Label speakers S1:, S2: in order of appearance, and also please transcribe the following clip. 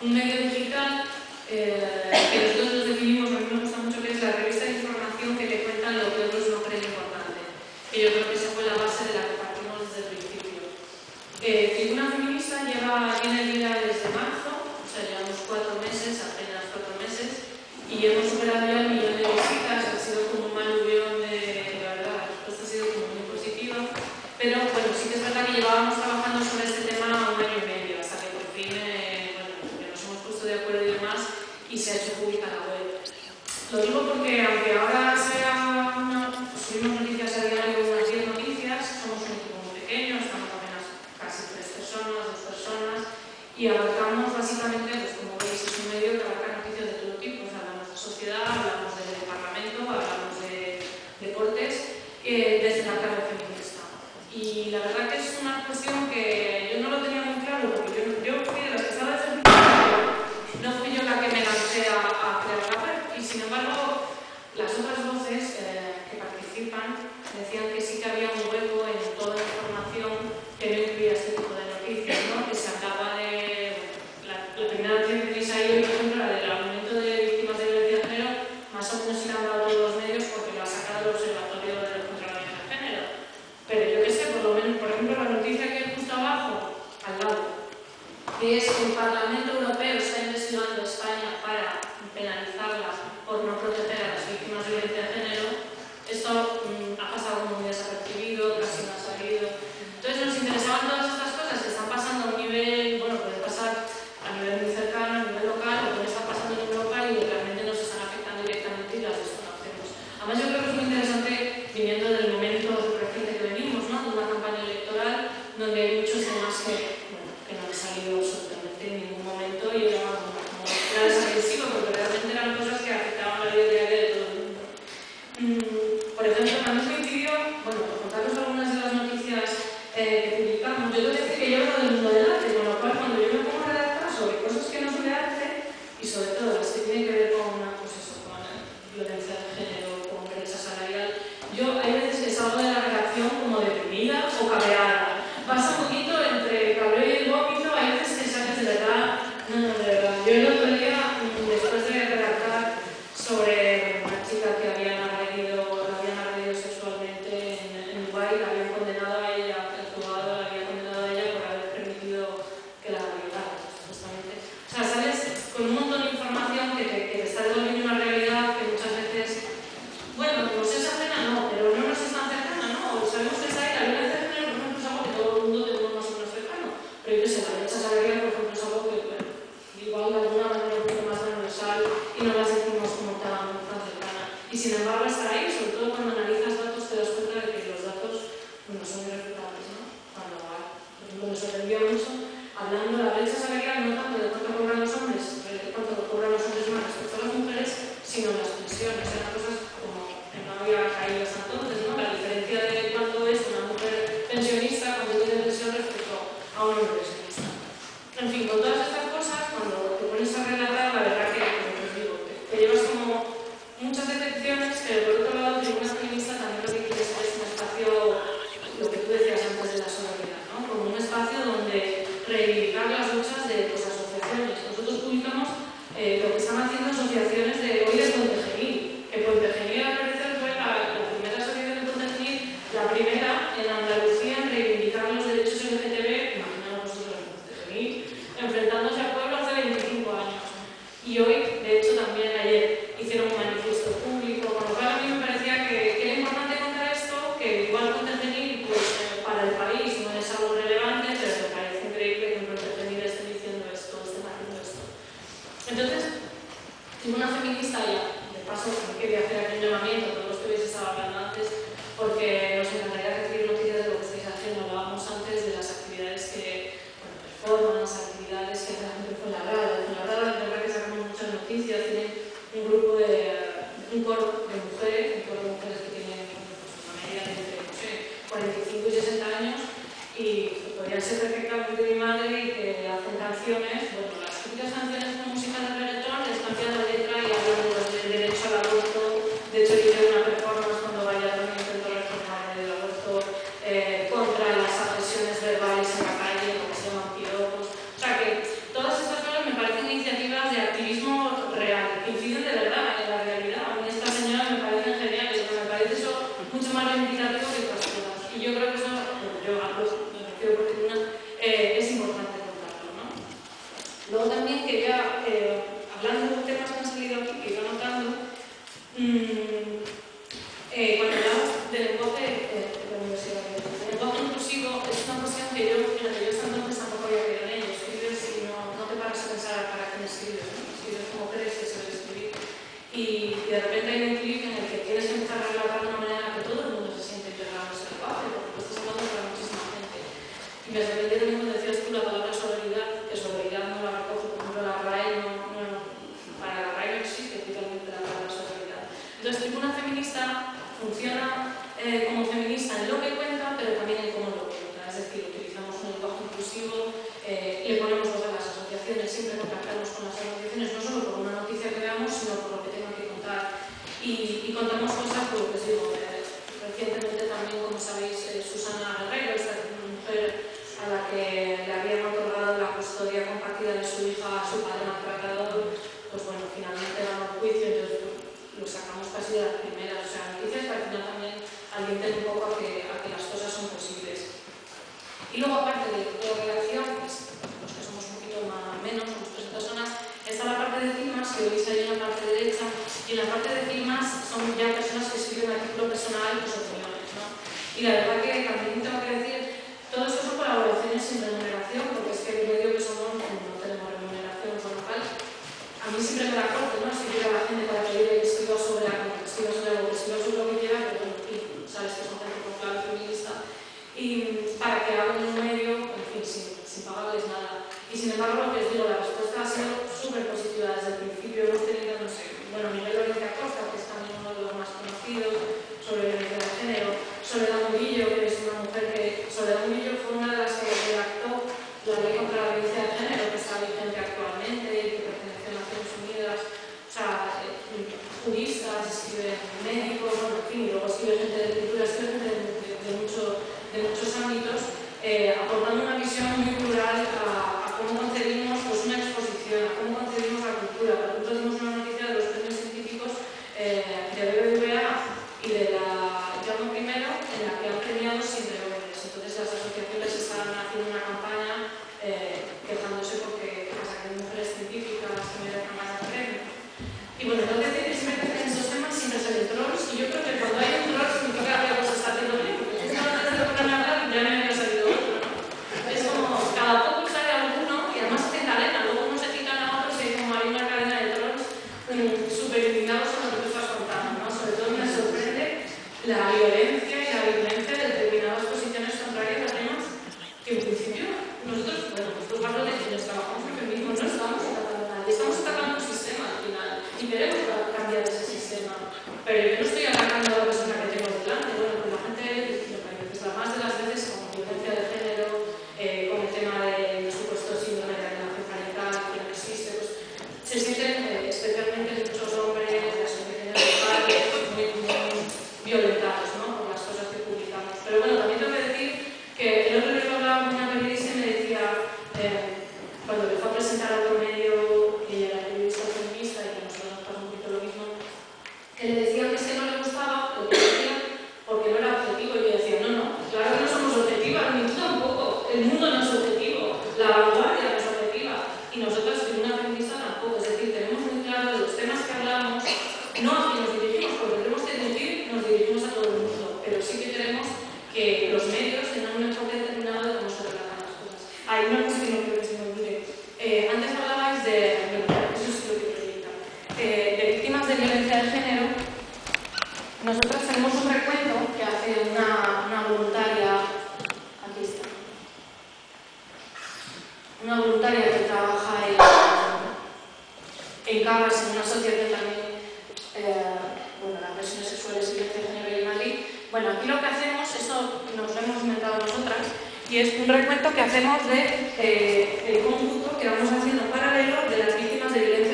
S1: un medio digital que nosotros nos definimos, a mí me gusta mucho, que es la revista de información que te cuentan lo que otros no creen importante. Y yo creo que esa fue la base de la que partimos desde el principio. Tribuna Feminista tiene vida desde marzo, o sea, llevamos 4 meses, apenas 4 meses, y hemos superado ya el 1.000.000 de visitas. Ha sido como un manubrión de verdad, la respuesta ha sido como muy positiva, pero bueno, sí que es verdad que llevábamos trabajando sobre este tema 1 año y medio, hasta que por fin que nos hemos puesto de acuerdo y demás, y se ha hecho pública la web. Lo digo porque aunque ahora subimos noticias a diario, unas 10 noticias, somos un equipo muy pequeño, estamos apenas casi 3 personas, 2 personas, y abarcamos básicamente, pues como veis, es un medio que abarca noticias de todo tipo. O sea, hablamos de sociedad, hablamos del Parlamento, hablamos de deportes, desde la clave feminista. Y la verdad que es una cuestión que yo no lo tenía muy claro, porque yo fui de las que estaba desde el principio, no fui yo la que me lancé a crear la web, y sin embargo las otras voces que participan decían que sí que había un hueco en toda la información que no incluía este tipo de noticias, ¿no? Que se hablaba de la primera noticia que tenéis ahí, por ejemplo, la del aumento de víctimas de violencia de género, más o menos se han dado todos los medios porque lo ha sacado el Observatorio contra la Violencia de Género. Pero yo qué sé, por lo menos, por ejemplo, la noticia que hay justo abajo, al lado, que es que el Parlamento Europeo está investigando a España para penalizarla por no proteger a las víctimas de violencia de género. Esto ha pasado muy desapercibido, casi no ha salido. Entonces nos interesaban todas estas cosas que están pasando a un nivel, bueno, puede pasar a nivel muy cercano, a nivel local, o puede estar pasando en Europa y realmente nos están afectando directamente y las desconocemos. Además yo creo que es muy interesante viniendo del momento reciente que venimos, ¿no? De una campaña electoral donde hay muchos temas que no han salido absolutamente en ningún momento y era como desagresivo, porque realmente eran cosas que afectaban la vida diaria de todo el mundo. Por ejemplo, también coincidió, bueno, por contaros algunas de las noticias que publicamos, yo tengo que decir que yo vengo del mundo del arte, con lo cual cuando yo me pongo a redactar sobre cosas que no son de arte, y sobre todo las que tienen que ver con violencia de género, con brecha salarial, yo hay veces que salgo de la redacción como deprimida o cabreada. Pasa un poquito entre el cabreo y el vómito, hay veces que sales de verdad, de verdad. Yo el otro día, después de redactar sobre una chica que la habían agredido sexualmente en Dubái, la habían condenado a ella, el juzgado la había condenado a ella por haber permitido que la violara, supuestamente. O sea, sales con un montón de información que te está devolviendo una realidad que muchas veces, bueno, nos es ajena, no, pero no nos es tan cercana, ¿no? Sabemos que está ahí, la violencia de género, por ejemplo, es algo que todo el mundo tenemos más o menos cercano, pero yo que sé, la brecha salarial, por ejemplo, es algo que, bueno, igual de alguna manera un poco más transversal y no la sentimos como tan cercana. Y sin embargo está ahí, sobre todo cuando analizas datos te das cuenta de que los datos no son irrefutables, ¿no? Cuando, por ejemplo, me sorprendió mucho, hablando de la brecha salarial, no tanto de cuánto cobran los hombres, cuánto cobran los hombres más respecto a las mujeres, sino las pensiones. Eran cosas como que no había caído hasta entonces, ¿no? La diferencia de cuánto es una mujer pensionista cuando tiene pensión respecto a un hombre pensionista. En fin, con todas estas cosas, cuando te pones a relatar, la verdad que, como os digo, te llevas como muchas decepciones, pero por otro lado, Tribuna Feminista también lo que quiere ser es un espacio, lo que tú decías antes de la sororidad, ¿no? Como un espacio donde reivindicar las luchas de asociaciones. Nosotros publicamos lo que están haciendo asociaciones de hoy de Pontegenil, que Pontegenil al parecer fue la primera asociación de Pontegenil, la primera en Andalucía en reivindicar los derechos LGTB, imaginaos vosotros en Pontegenil, enfrentándose al pueblo hace 25 años. Y hoy, de hecho, también ayer hicieron un manifiesto público, con lo cual a mí me parecía que era importante contar esto, que igual Pontegenil, pues para el país no es algo relevante, pero me parece increíble que en Pontegenil estén diciendo esto, estén haciendo esto. Entonces, Tribuna Feminista ya, de paso, quería hacer aquí un llamamiento a todos los que habéis estado hablando antes, porque nos encantaría recibir noticias de lo que estáis haciendo. Hablábamos antes de las actividades que, performance, actividades que hace la gente en Fuenlabrada. En Fuenlabrada, la verdad que sacamos muchas noticias, tienen un grupo un coro de mujeres que tienen una media de entre 45 y 60 años y que podrían ser perfectamente mi madre y que hacen canciones, bueno, las típicas canciones con música de reggaetón, les cambian la letra y hablan del derecho al aborto. De hecho, yo hice una performance cuando vaya también intento reformar el aborto contra las agresiones verbales en la calle, lo que se llaman piropos. O sea que todas estas cosas me parecen mucho más reivindicativo que otras cosas. Y yo creo que eso, bueno, yo hablo, me refiero por tribuna, es importante contarlo, ¿no? Luego también quería, hablando de temas que han salido aquí, que iba notando, cuando hablamos del lenguaje de la universidad, el lenguaje inclusivo es una cuestión que yo hasta entonces tampoco había creído en ello. Escribes y no te paras a pensar para quién escribes, ¿no? Escribes como crees que se debe escribir. Y de repente hay un clic en el que tienes que empezar a relatar de una manera que todo el mundo se siente integrado en ese lenguaje, porque lo estás hablando para muchísima gente. Y me sorprendió también cuando decías tú la palabra sororidad, que sororidad no la recoge, por ejemplo, la RAE para la RAE no existe totalmente la palabra sororidad. Entonces, Tribuna Feminista funciona como feminista en lo que cuenta, pero también en cómo lo cuenta. Es decir, utilizamos un lenguaje inclusivo, le ponemos voz a las asociaciones, siempre contactamos con las asociaciones, no solo por una noticia que veamos, sino por lo que tengan que contar. Y contamos cosas, pues os digo, recientemente también, como sabéis, Susana Guerrero, esta mujer a la que le habían otorgado la custodia compartida de su hija a su padre maltratador, pues bueno, finalmente ganó el juicio, entonces lo sacamos casi de las primeras, o sea, noticias que al final también alientan un poco a que las cosas son posibles. Y luego, aparte de la redacción, pues, los que somos un poquito menos, somos 3 personas, está la parte de Filmas, que veis ahí en la parte derecha, y en la parte de Filmas son ya personas que escriben a título personal sus opiniones, ¿no? Y la verdad que también tengo que decir, todo esto son colaboraciones sin remuneración, porque es que el medio que somos no tenemos remuneración, con lo cual a mí siempre me da corte, ¿no? Si quiero a la gente para pedirle que escriba sobre algo, que escriba sobre lo que quiera, pero bueno, en fin, sabes que son gente con clave feminista, y para que hagan un medio, en fin, sin pagarles nada. Y sin embargo, lo que os digo, la respuesta ha sido súper positiva desde el principio. Hemos tenido, no sé, bueno, Miguel Lorenzo Acosta, que es también uno de los más conocidos, sobre violencia de género, Soledad Murillo, que es una mujer que, Soledad Murillo fue una de las que redactó la ley contra la violencia de género, que está vigente actualmente y que pertenece a Naciones Unidas, o sea, juristas, escriben médicos, bueno, en fin, y luego escribe gente de cultura, escribe gente de muchos ámbitos, aportando una visión muy plural a cómo concebimos pues, una exposición, a cómo concebimos la cultura. Por ejemplo, dimos una noticia de los premios científicos de BBVA y de la Jaume I, en la que han premiado siempre hombres. Entonces las asociaciones están haciendo una campaña quejándose porque hay mujeres científicas que merecen más el premio. Y bueno, tengo que decir que siempre que hacen esos temas siempre salen trolls, y yo creo que cuando hay un troll significa que algo se está haciendo bien, porque si no antes de ponerme a hablar ya me había salido otro, ¿no? Es como, cada poco sale alguno, y además hacen cadena, luego uno se citan a otros y hay como hay una cadena de trolls súper indignados con lo que tú estás contando, ¿no? Sobre todo me sorprende la violencia y la violencia de determinadas posiciones contrarias a temas que en principio nosotros, bueno, pues hablo de quienes trabajamos en el feminismo, no estamos atacando a nadie, estamos atacando un sistema al final y queremos cambiar ese sistema, pero yo no estoy atacando a la persona que tengo delante. Bueno, pues la gente, pues la más de las veces con violencia de género, con el tema del supuesto síndrome de alienación parental que no existe, pues se sienten especialmente muchos hombres de asociaciones de padres muy violentados, ¿no? Por las cosas que publicamos. Pero bueno, también tengo que decir que el otro día hablaba con una periodista y me decía, cuando me fue a presentar a otro medio, que ella era periodista feminista y que nosotros nos pasa un poquito lo mismo, que le decían que es que no le gustaba lo que decía porque no era objetivo. Y yo decía, no, claro que no somos objetivas, ni tú tampoco, el mundo no es objetivo, la vanguardia no es objetiva, y nosotros en una feminista tampoco. Es decir, tenemos muy claro de los temas que hablamos, no a quien nos dirigimos, porque tenemos que dirigir, nos dirigimos a todo el mundo, pero sí que queremos que los medios tengan un enfoque determinado de cómo se relatan las cosas. Hay una cosa que no quiero que se me olvide. Antes hablabais de, bueno, eso sí lo que proyecta, de víctimas de violencia de género. Nosotros tenemos un recuento que hace una voluntaria, aquí está, una voluntaria que trabaja en Cabas, en una asociación también, bueno, las agresiones sexuales y violencia de género y en Madrid. Bueno, aquí lo que hacemos, esto nos lo hemos inventado nosotras, y es un recuento que hemos de el cómputo que vamos haciendo en paralelo de las víctimas de violencia